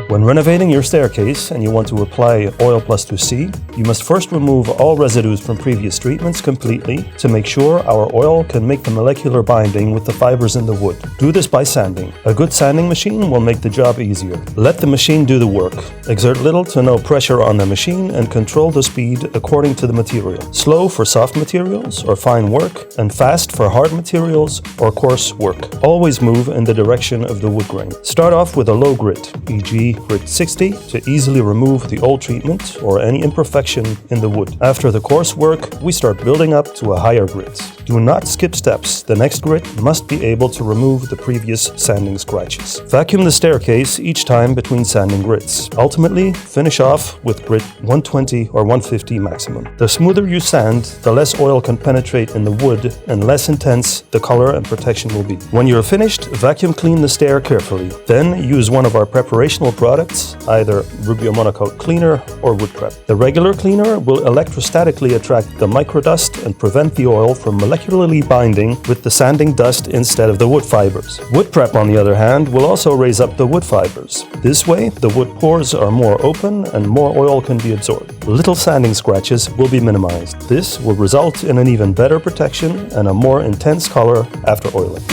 When renovating your staircase and you want to apply Oil Plus 2C, you must first remove all residues from previous treatments completely to make sure our oil can make the molecular binding with the fibers in the wood. Do this by sanding. A good sanding machine will make the job easier. Let the machine do the work. Exert little to no pressure on the machine and control the speed according to the material. Slow for soft materials or fine work, and fast for hard materials or coarse work. Always move in the direction of the wood grain. Start off with a low grit, e.g. grit 60, to easily remove the old treatment or any imperfection in the wood. After the coarse work, we start building up to a higher grit. Do not skip steps. The next grit must be able to remove the previous sanding scratches. Vacuum the staircase each time between sanding grits. Ultimately, finish off with grit 120 or 150 maximum. The smoother you sand, the less oil can penetrate in the wood and less intense the color and protection will be. When you're finished, vacuum clean the stair carefully. Then use one of our preparational products, either Rubio Monocoat cleaner or WoodPrep. The regular cleaner will electrostatically attract the microdust and prevent the oil from molecularly binding with the sanding dust instead of the wood fibers. WoodPrep, on the other hand, will also raise up the wood fibers. This way, the wood pores are more open and more oil can be absorbed. Little sanding scratches will be minimized. This will result in an even better protection and a more intense color after oiling.